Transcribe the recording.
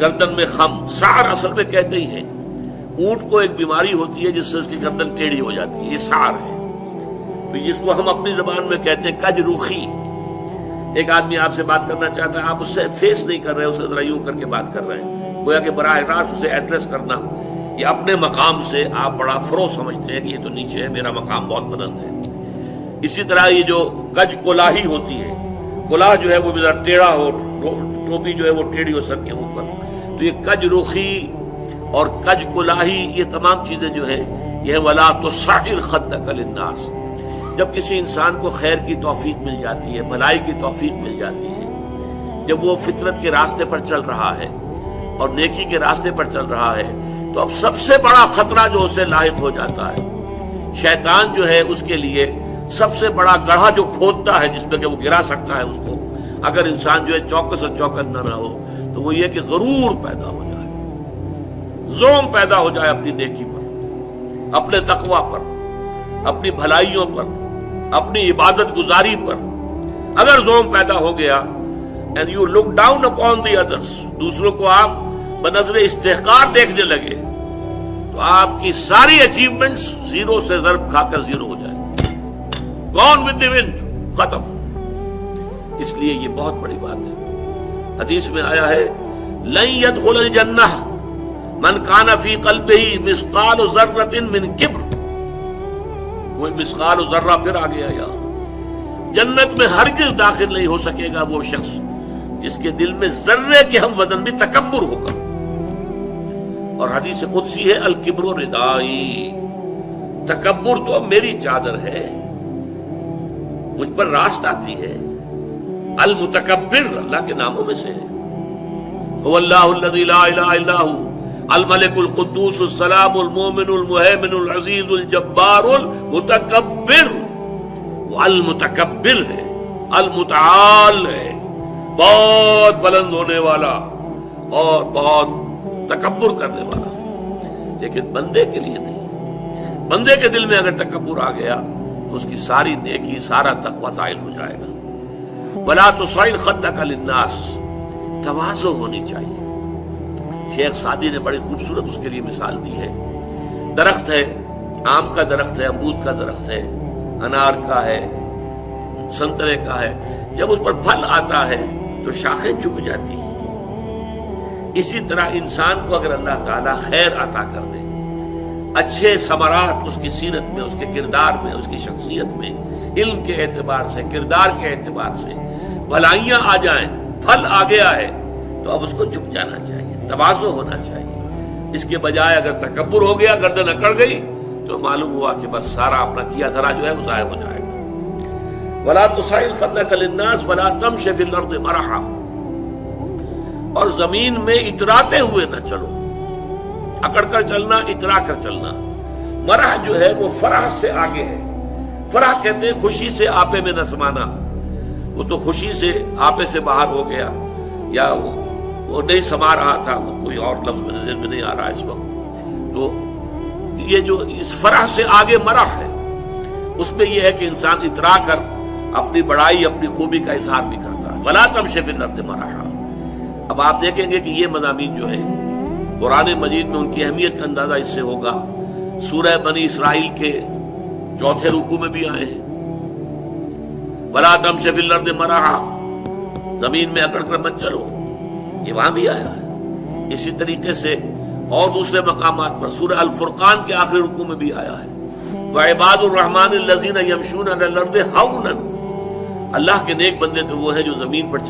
گردن میں خم، سعر اصل میں کہتے ہی ہیں اونٹ کو ایک بیماری ہوتی ہے جس سے اس کی گردن ٹیڑھی ہو جاتی ہے، یہ سعر ہے، جس کو ہم اپنی زبان میں کہتے ہیں کج روخی۔ ایک آدمی آپ سے بات کرنا چاہتا ہے، آپ اس سے فیس نہیں کر رہے، اسے ذرا یوں کر کے بات کر رہے ہیں، گویا کہ براہ راست اسے ایڈریس کرنا، یہ اپنے مقام سے آپ بڑا فرو سمجھتے ہیں کہ یہ تو نیچے ہے، میرا مقام بہت بلند ہے۔ اسی طرح یہ جو کج کولاہی ہوتی ہے، کولاہ جو ہے وہ ذرا ٹیڑھا ہو، ٹوپی جو ہے وہ ٹیڑھی ہو سر کے اوپر، تو یہ کج روخی اور کج کولاہی، یہ تمام چیزیں جو ہیں یہ ولا تصعر خدک للناس۔ جب کسی انسان کو خیر کی توفیق مل جاتی ہے، بھلائی کی توفیق مل جاتی ہے، جب وہ فطرت کے راستے پر چل رہا ہے اور نیکی کے راستے پر چل رہا ہے، تو اب سب سے بڑا خطرہ جو اسے لاحق ہو جاتا ہے، شیطان جو ہے اس کے لیے سب سے بڑا گڑھا جو کھودتا ہے جس میں کہ وہ گرا سکتا ہے اس کو، اگر انسان جو ہے چوکس اور چوکن نہ رہو، تو وہ یہ کہ غرور پیدا ہو جائے، ظلم پیدا ہو جائے اپنی نیکی پر، اپنے تقوی پر، اپنی بھلائیوں پر، اپنی عبادت گزاری پر۔ اگر ظلم پیدا ہو گیا and you look down upon the others، دوسروں کو آپ بنظر استحقار دیکھنے لگے، تو آپ کی ساری اچیومنٹس زیرو سے ضرب کھا کر زیرو ہو جائے، gone with the wind، ختم۔ اس لیے یہ بہت بڑی بات ہے۔ حدیث میں آیا ہے لن يدخل الجنہ من کان فی قلبہ مثقال ذرۃ من کبر، وہ مثقال ذرہ پھر آ گیا یہاں، جنت میں ہرگز داخل نہیں ہو سکے گا وہ شخص جس کے دل میں ذرے کے ہم وزن بھی تکبر ہوگا۔ اور حدیث قدسی ہے الکبر ردائی، تکبر تو میری چادر ہے، مجھ پر راست آتی ہے۔ المتکبر اللہ کے ناموں میں سے ہے، هو اللہ الذی لا الہ الا هو الملک القدوس السلام المومن المہیمن العزیز الجبار المتکبر، وہ المتکبر ہے، المتعال ہے، بہت بلند ہونے والا اور بہت تکبر کرنے والا، لیکن بندے کے لیے نہیں۔ بندے کے دل میں اگر تکبر آ گیا تو اس کی ساری نیکی، سارا تقوی زائل ہو جائے گا۔ ولا تصعر خدک للناس، تواضع ہونی چاہیے۔ شیخ سعدی نے بڑی خوبصورت اس کے لیے مثال دی ہے۔ درخت ہے، آم کا درخت ہے، امرود کا درخت ہے، انار کا ہے، سنترے کا ہے، جب اس پر پھل آتا ہے تو شاخیں جھک جاتی ہیں۔ اسی طرح انسان کو اگر اللہ تعالیٰ خیر عطا کر دے، اچھے ثمرات اس کی سیرت میں، اس کے کردار میں، اس کی شخصیت میں، علم کے اعتبار سے، کردار کے اعتبار سے بھلائیاں آ جائیں، پھل آ گیا ہے، تو اب اس کو جھک جانا چاہیے، تواضع ہونا چاہیے۔ اس کے بجائے اگر تکبر ہو گیا، گردن اکڑ گئی، تو معلوم ہوا کہ بس سارا اپنا کیا دھرا جو ہے وہ ضائع ہو جائے گا۔ وَلَا تُصَعِّرْ خَدَّكَ لِلنَّاسِ وَلَا تَمْشِ فِي الْأَرْضِ مَرَحًا، اور زمین میں اتراتے ہوئے نہ چلو، اکڑ کر چلنا، اترا کر چلنا۔ مرح جو ہے وہ فرح سے آگے ہے۔ فرح کہتے ہیں خوشی سے آپے میں نہ سمانا، وہ تو خوشی سے آپے سے باہر ہو گیا، یا وہ نہیں سما رہا تھا، وہ کوئی اور لفظ میرے ذہن میں نہیں آ رہا اس وقت۔ تو یہ جو اس فرح سے آگے مرح ہے، اس میں یہ ہے کہ انسان اترا کر اپنی بڑائی، اپنی خوبی کا اظہار بھی کرتا ہے۔ وَلَا تَمْشِ فِي الْأَرْضِ مَرَحًا۔ اب آپ دیکھیں گے کہ یہ مضامین جو ہے قرآن مجید میں ان کی اہمیت کا اندازہ اس سے ہوگا۔ سورہ بنی اسرائیل کے 4 رکوع میں بھی آئے ہیں، وَلَا تَمْشِ فِي الْأَرْضِ مَرَحًا، زمین میں اکڑ کر مت چلو، یہ وہاں بھی آیا ہے۔ اسی طریقے سے اور دوسرے مقامات پر سورہ الفرقان کے آخری رکوع میں بھی آیا ہے، وَعِبَادُ الرَّحْمَنِ الَّذِينَ يَمْشُونَ عَلَى الْأَرْضِ هَوْنًا، اللہ کے نیک بندے تو وہ ہیں جو زمین پر چل